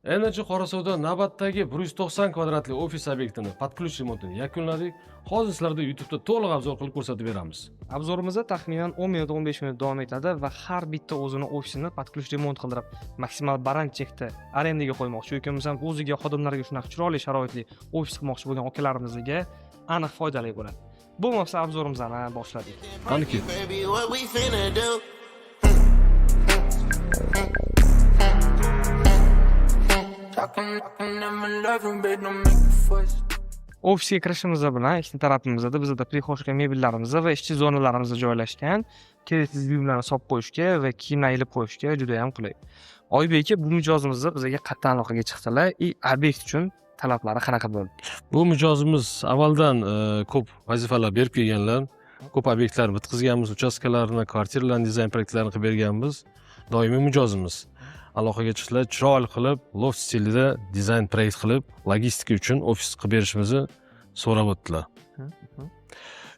NG Qorasuvda navbatdagi 190 kvadratli ofis obyektini podключ remontini yakunladik. Hozir sizlarga YouTube'da to'liq obzor qilib ko'rsatib beramiz. Obzorimizda taxminan 10 minut 15 minut davom etadi va har bitta o'zini ofisini podключ remont qildirib, maksimal baland chekda arendaga qo'ymoqchi yoki bo'lmasam o'ziga xodimlarga shunaqa chiroyli sharoitli ofis qilmoqchi bo'lgan akalarimizga aniq foydali bo'ladi. Bo'lmasa obzorimizni boshladik. Qaniki. Ofisga kirishimiz bilan ishchi tarafimizda bizda prixoshka mebellarimiz va ishchi zonalarimiz joylashgan. Kerakli buyumlarni solib qo'yishga va kiyimlarni ilib qo'yishga juda ham qulay. Oybek aka, bu mijozimizni bizga qattiq aloqaga chiqdilar. Obyekt uchun talablari qanaqa bo'ldi? Bu mijozimiz avvaldan ko'p vazifalar berib kelganlar. Ko'p obyektlar bitkazganmiz, uchastkalarni, kvartiralarni dizayn proyektlarini qilib berganmiz. Doimiy mijozimiz. Aloqaga chiqdilar, chiroyli qilib, loft stilida dizayn proyekt qilib, logistika uchun ofis qilib berishimizni so'rab o'tdilar.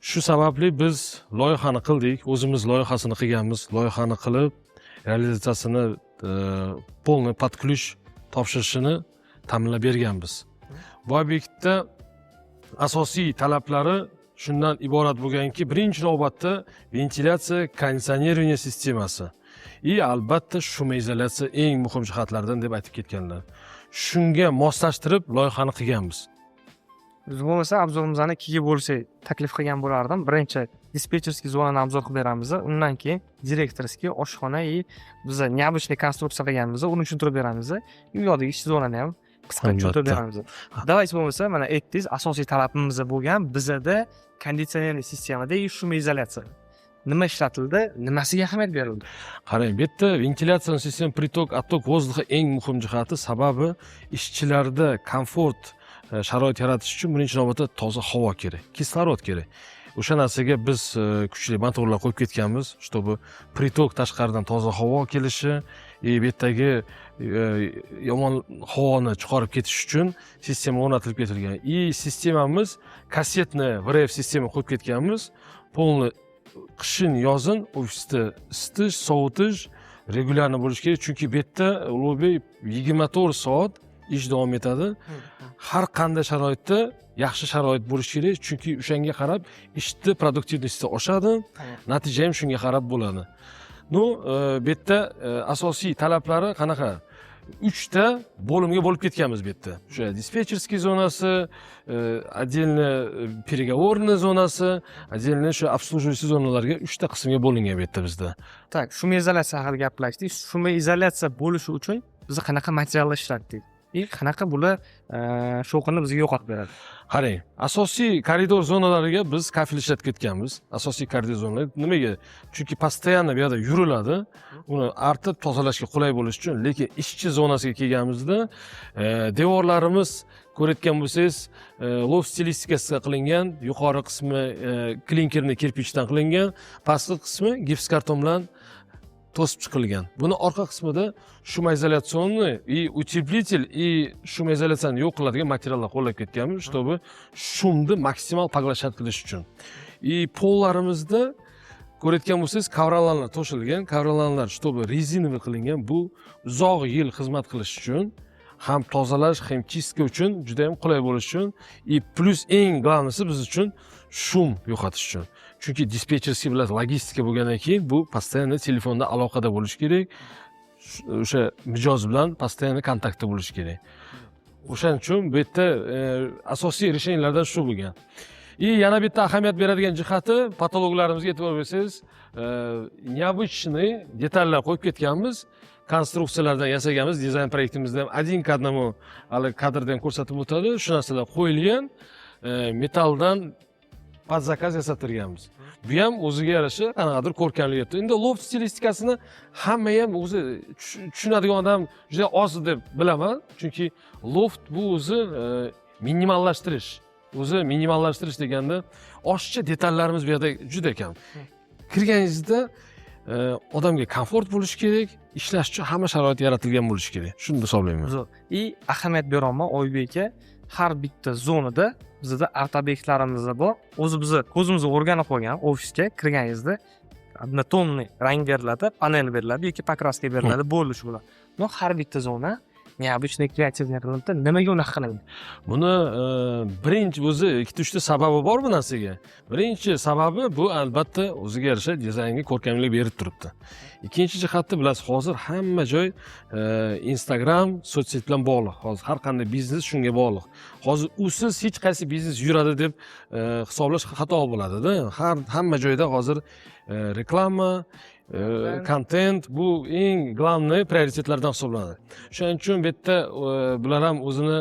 Shu sababli biz loyihani qildik, o'zimiz loyihasini qilganmiz, loyihani qilib, realizatsiyasini полный podключ topshirishini ta'minlab berganmiz. Bu obyektda asosiy talablari shundan iborat bo'lganki, birinchi navbatda ventilyatsiya, konditsionerniya sistemasi. Albatta shum izolyatsiya eng muhim jihatlardan deb aytib ketganlar. Shunga moslashtirib loyihani qilganmiz. Biz bo'lmasa obzorimizni ikkiga bo'lsak taklif qilgan bo'lardim. Birinchi dispetcherskiy zonani obzor qilib beramiz, undan keyin direktorskiy oshxona biz необычный konstruksiya qilganmiz, uni tushuntirib beramiz. Uyodagi ish zonani ham qisqa tushuntirib beramiz. Davaychi bo'lmasa, mana aytdingiz, asosiy talabimiz bo'lgan bizda konditsionerli sistemada shum izolyatsiya. Nima ishlatildi, nimasiga ahamiyat berildi? Qarang, bu yerda ventilyatsiya sistemi, pritok, otok vozduhi eng muhim jihati, sababi ishchilarda komfort sharoit yaratish uchun birinchi navbatda toza havo kerak, kislorod kerak. O'sha narsaga biz kuchli motorlar qo'yib ketganmiz, чтобы pritok tashqaridan toza havo kelishi, bu yerdagi yomon havoni chiqarib ketish uchun sistema o'rnatilib ketilgan. Sistemamiz kassetni VRF sistema qo'yib ketganmiz. Полный qishin yozin ofisda isitish, sovutish regularni bo'lishi kerak, chunki bu yerda Ulug'bek 24 soat ish davom etadi. Har qanday sharoitda yaxshi sharoit bo'lishi kerak, chunki o'shanga qarab ishni produktivnosiyati oshadi, natija ham shunga qarab bo'ladi. Bu yerda asosiy talablari qanaqa? 3 ta bo'limga bo'lib ketganmiz bu yerda. O'sha dispetcherskiy zonasi, отдельно переговорный zonasi, отдельно shu обслуживающий zonalarga 3 ta qismga bo'lingan bu yerda bizda. Tak, shum izolyatsiya haqida gaplashdik. Shum izolyatsiya bo'lishi uchun biz qanaqa materiallar ishlatdik? Qanaqa bular shovqinni bizga yo'qotib beradi? Qarang, asosiy koridor zonalariga biz kafel ishlatib ketganmiz. Asosiy koridor zonalar nimaga? Chunki постоянно bu yerda yuriladi. Uni artib tozalashga qulay bo'lishi uchun, lekin ishchi zonasiga kelganimizda devorlarimiz ko'rayotgan bo'lsangiz, loft stilistikasiga qilingan, yuqori qismi klinkerni kirpichdan qilingan, pastki qismi gips karton bilan to'sib chiqilgan. Buni orqa qismida shum izolyatsionni утеплитель и shum izolyatsiyani yo'q qiladigan materiallar qo'llab ketganmiz, чтобы shumni maksimal поглощать qilish uchun. Pollarimizda ko'rayotgan bo'lsangiz, kavralanlar to'shilgan, kavralanlar чтобы резиновый qilingan. Bu uzoq yil xizmat qilish uchun, ham tozalash, ham чистка uchun juda ham qulay bo'lishi uchun, plus eng glавныйsi biz uchun shum yo'qotish uchun. Chunki dispetcherskiy bilan logistika bo'lgandan keyin bu постоянно telefonda aloqada bo'lish kerak. O'sha mijoz bilan постоянно kontaktda bo'lish kerak. O'shaning uchun bu yerda asosiy решенияларdan shu bo'lgan. Yana bitta ahamiyat beradigan jihati, patologlarimizga e'tibor bersangiz, необычный detallar qo'yib ketganmiz. Konstruksiyalardan yasaganmiz, dizayn proyektimizda ham один к одному hali kadrdan ko'rsatib o'tadi. Shu narsalar qo'yilgan, metalldan под zakaz yasatirganmiz. Bu ham o'ziga yarasha qanaqadir ko'rkamlik yetdi. Endi loft stilistikasini hamma ham o'zi tushunadigan odam juda oz deb bilaman, chunki loft bu o'zi minimallashtirish. O'zi minimallashtirish deganda oshiqcha detallarimiz bu yerda juda kam. Kirganingizda odamga komfort bo'lishi kerak, ishlash uchun hamma sharoit yaratilgan bo'lishi kerak. Shuni hisoblayman. Ahamiyat beraman Oybek aka, har bitta zonada bizda art obyektlarimiz bor. O'zi biz ko'zimizni o'rganib qo'ygan ofisga kirganingizda однотонный rang beriladi, panel beriladi yoki pokraska beriladi, bo'lish bo'ladi. No har bitta zona необычный kreativniy qilindi. Nimaga unaqa qilindi? Buni birinchi o'zi ikkita uchta sababi bor bu narsaga. Birinchi sababi bu albatta o'ziga yarasha dizaynga ko'rkamlik berib turibdi. Ikkinchi jihati bilasiz, hozir hamma joy Instagram sotshet bilan bog'liq. Hozir har qanday biznes shunga bog'liq. Hozir usiz hech qaysi biznes yuradi deb hisoblash xato bo'ladida. Hamma joyda hozir reklama, kontent bu eng главный prioritetlardan hisoblanadi. Shuning uchun bu yerda bular ham o'zini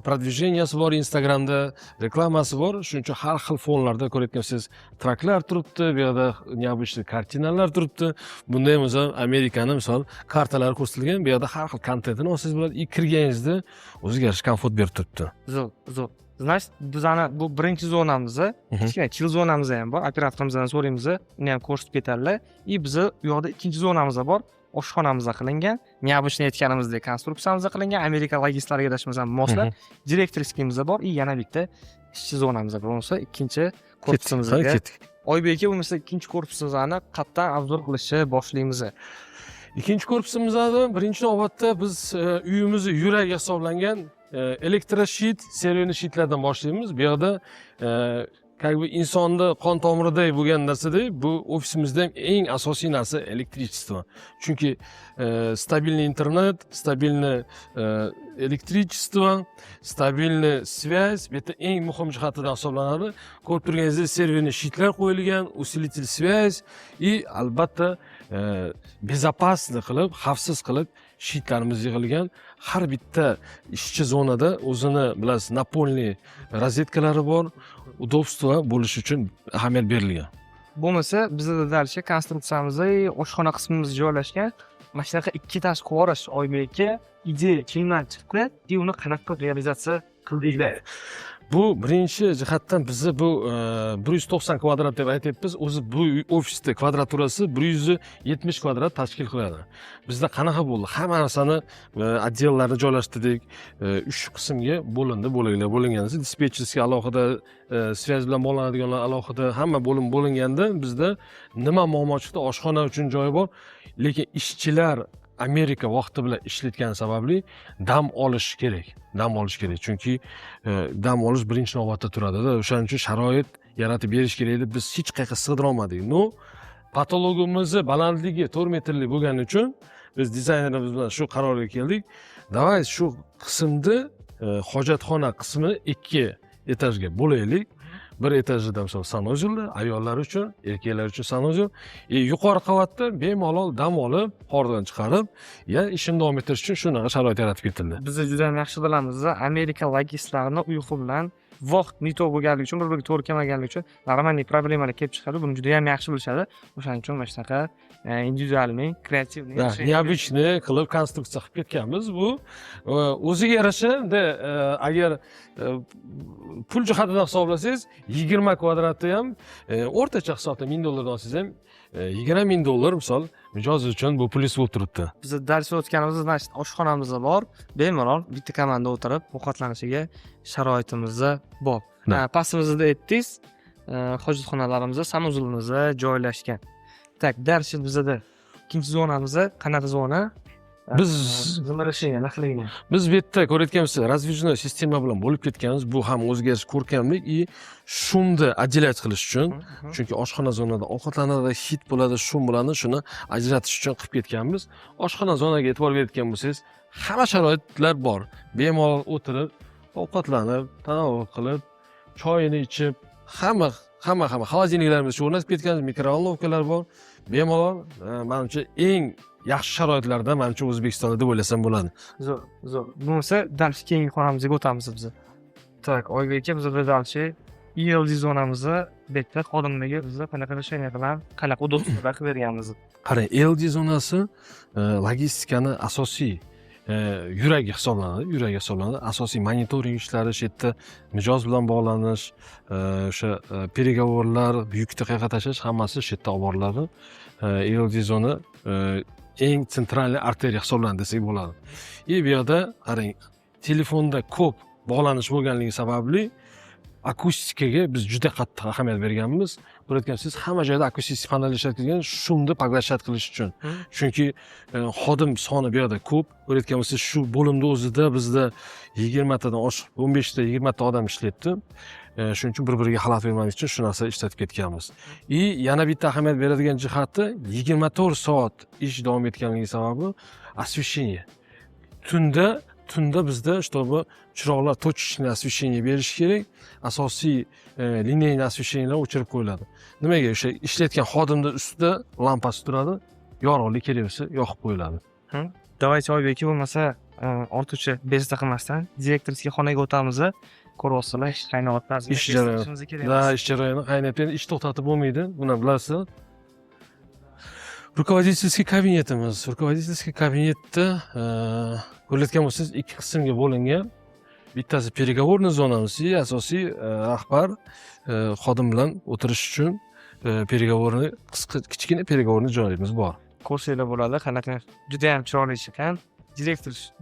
продвиженияsi bor, Instagramda reklamasi bor. Shuning uchun har xil fonlarda ko'rayotgansiz traklar turibdi, bu yerda необычный kartinalar turibdi. Bunda ham o'zi Amerikani misol kartalari ko'rsatilgan, bu yerda har xil kontentini olsangiz bo'ladi. Kirganingizda o'ziga yarasha komfort berib turibdi. Zo'r. Значит, bizani bu birinchi zonamizni, kichkina chill zonamiz ham bor. Operatorimizdan so'raymiz, uni ham ko'rsatib ketadilar. И bizni u yoqda ikkinchi zonamiz bor. Oshxonamizda qilingan, необычный aytganimizdek konstruksiyamizda qilingan, Amerika logistlariga adashmasam moslab, direktorskiyimizda bor. И yana bitta ishchi zonamizda bor. Bo'lsa, ikkinchi korpusimizga ketdik. Oybek aka, bo'lmasa ikkinchi korpusimizni qayerdan obzor qilishni boshlaymiz. Ikkinchi korpusimizda birinchi navbatda biz uyimizni yuragi hisoblangan elektroshit, serverni shitlardan boshlaymiz. Bu yerda как бы insonni qon tomiriday bo'lgan narsada bu ofisimizda ham eng asosiy narsa elektrichество. Chunki stabilniy internet, stabilniy elektrichество, stabilniy связь bu yerda eng muhim jihatidan hisoblanadi. Ko'rib turganingizdek serverni shitlar qo'yilgan, усилитель связь и albatta безопасный qilib, xavfsiz qilib shitlarimiz yig'ilgan. Har bitta ishchi zonada o'zini bilasiz, napolniy rozetkalari bor, udobство bo'lishi uchun ahamiyat berilgan. Bo'lmasa, bizda dalcha konstruksiyamizda oshxona qismimiz joylashgan. Mana shunaqa ikki tash quvorish Oybekka ideya kimdan chiqdi? И uni qanaqa realizatsiya qildinglar? Bu birinchi jihatdan bizni bu 190 kvadrat deb aytyapmiz. O'zi bu ofisda kvadraturasi 170 kvadrat tashkil qiladi. Bizda qanaqa bo'ldi? Hamma narsani отделlarni joylashtirdik. 3 qismga bo'lindi, bo'lingan. Dispetcherskiy alohida, связь bilan bog'lanadiganlar alohida, hamma bo'linganda bizda nima muammo chiqdi? Oshxona uchun joyi bor, lekin ishchilar Amerika vaqti bilan ishlatgani sababli dam olish kerak. Chunki dam olish birinchi navbatda turadi-da. O'shaning uchun sharoit yaratib berish kerak edi. Biz hech qayerga sig'dira olmadik. Patologimizni balandligi 4 metrlik bo'lgani uchun biz dizaynerimiz bilan shu qarorga keldik. Davay shu qismni hojatxona qismini 2 etajga bo'laylik. Bir etajda misol sanuzellar, ayollar uchun, erkaklar uchun sanuzel, yuqori qavatda bemalol dam olib, qordan chiqarib, ishini davom ettirish uchun shunaqa sharoit yaratib ketildi. Biz juda ham yaxshi bilamiz, Amerika logistlarini uyqu bilan vaqt nito bo'lganligi uchun, bir-biriga to'g'ri kelmaganligi uchun normalniy problemalar kelib chiqadi. Buni juda ham yaxshi bilishadi. O'shaning uchun mana shunaqa individualniy, kreativniy, необычный qilib konstruksiya qilib ketganmiz. Bu o'ziga yarasha, agar pul jihatidan hisoblasangiz, 20 kvadratda ham o'rtacha hisobda $1000 olsangiz ham $20,000 misol mijoz uchun bu plyus bo'lib turibdi. Biz dars o'tganimizda oshxonamiz bor, bemalol bitta komanda o'tirib ovqatlanishiga sharoitimiz bor. Pastimizda aytdingiz, hojatxonalarimiz, sanuzelimiz joylashgan. Tak, dars bizda ikkinchi zonamiz qanaqa zona? Biz bu yerda ko'rayotganimiz razvednoy sistema bilan bo'lib ketganmiz. Bu ham o'ziga ko'rkamlik и shumni ajrat qilish uchun. Chunki oshxona zonada ovqatlanadi, hid bo'ladi, shum bo'ladi, shuni ajratish uchun qilib ketganmiz. Oshxona zonaga e'tibor berayotgan bo'lsangiz, hamma sharoitlar bor. Bemalol o'tirib, ovqatlanib, tanovul qilib, choyini ichib, hamma xolodilniklarimiz o'rnatib ketganmiz, mikrovolnovkalar bor. Bemalol, menimcha eng yaxshi sharoitlarda menimcha O'zbekistonda deb o'ylasam bo'ladi. Zo'r. Bo'lsa, dars keyingi xonamizga o'tamiz biz. Tak, Oybek aka, bizda dalchi ELD zonamizni bitta xodimlarga biz qanaqa ishlaydigan, qanaqa udobsizlar qilib berganmiz. Qarang, ELD zonasi logistikani asosiy yuragi hisoblanadi. Asosiy monitoring ishlari, shu yerda mijoz bilan bog'lanish, o'sha переговорlar, yukni qayerga tashlash hammasi shu yerda olib boriladi. ELD zona eng sentralniy arteriya hisoblanadi desak bo'ladi. Bu yerda qarang, telefonda ko'p bog'lanish bo'lganligi sababli akustikaga biz juda qattiq ahamiyat berganmiz. o'rgatgansiz hamma joyda akustik panel ishlatilgan shumni poglashat qilish uchun. Chunki xodim soni bu yerda ko'p. O'rgatgan bo'lsangiz shu bo'limda o'zida bizda 20 tadan oshiq 15 ta 20 ta odam ishlayapti. Shuning uchun bir-biriga xalaqit bermaslik uchun shu narsa ishlatib ketganmiz. Yana bitta ahamiyat beradigan jihati 24 soat ish davom etganligi sababi освещение. Tunda bizda чтобы chiroqlar точечный освещение berish kerak. Asosiy lineyni освещениеlar o'chirib qo'yiladi. Nimaga? O'sha ishlayotgan xodimning ustida lampasi turadi. Yorug'lik kerak bo'lsa yoqib qo'yiladi. Давайте Oybek bo'lmasa ortiqcha bezda qilmasdan direktorskiy xonaga o'tamiz. Ko'ryapsizlar, ish qaynayapti. Ish jarayoni. Da, ish jarayoni qaynayapti. Ish to'xtatib bo'lmaydi. Buni bilasiz. Rukovodительskiy kabinetimiz. Rukovodительskiy kabinetda ko'rayotgan bo'lsangiz ikki qismga bo'lingan. Bittasi переговорный zonamiz, asosiy rahbar xodim bilan o'tirish uchun переговорный kichkina переговорный joyimiz bor. Ko'rsanglar bo'ladi, qanaqa juda ham chiroyli ekan.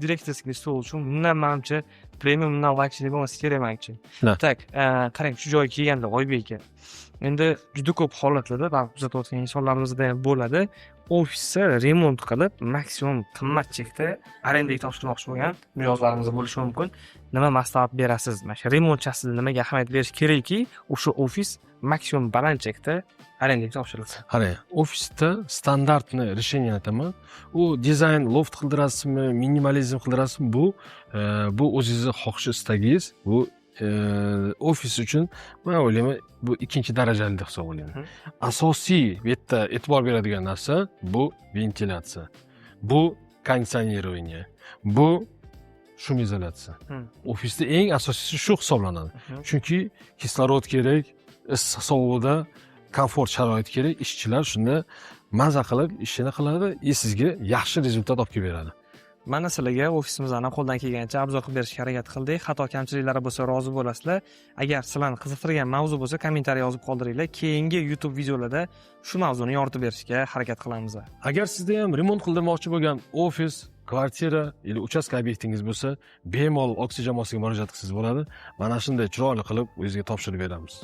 Direktorskiy stol uchun bundan menimcha premiumdan vakili bo'lmasa kerak menimcha. Tak, qarang shu joyga kelganda Oybek aka. Endi juda ko'p holatlarda kuzatayotgan insonlarimizda ham bo'ladi. Ofisni remont qilib, maksimum qimmat chekda arendaga topshirmoqchi bo'lgan mijozlarimiz bo'lishi mumkin. Nima maslahat berasiz? Mana shu remontchasiga nimaga ahamiyat berish kerakki, o'sha ofis maksimum baland chekda arendaga topshirilsin. Qarang, ofisda standartni решение aytaman. U dizayn loft qildirasizmi, minimalizm qildirasizmi, bu o'zingizning xohish istagingiz. Bu ofis uchun men o'ylayman bu ikkinchi darajali deb hisoblayman. Asosiy bu yerda e'tibor beradigan narsa bu ventilyatsiya. Bu konditsionerирование. Bu shum izolyatsiya. Ofisda eng asosiysi shu hisoblanadi. Chunki kislorod kerak, issiq sovuqda komfort sharoit kerak, ishchilar shunda maza qilib ishini qiladi, sizga yaxshi rezultat olib kelib beradi. Mana sizlarga ofisimizni qo'ldan kelgancha obzor qilib berishga harakat qildik. Xato kamchiliklari bo'lsa rozi bo'lasizlar. Agar sizlarni qiziqtirgan mavzu bo'lsa, kommentariy yozib qoldiringlar. Keyingi YouTube videolarda shu mavzuni yoritib berishga harakat qilamiz. Agar sizda ham remont qildirmoqchi bo'lgan ofis, kvartira yoki uchastka obyektingiz bo'lsa, bemalol oksigen jamoasiga murojaat qilsangiz bo'ladi. Mana shunday chiroyli qilib o'zingizga topshirib beramiz.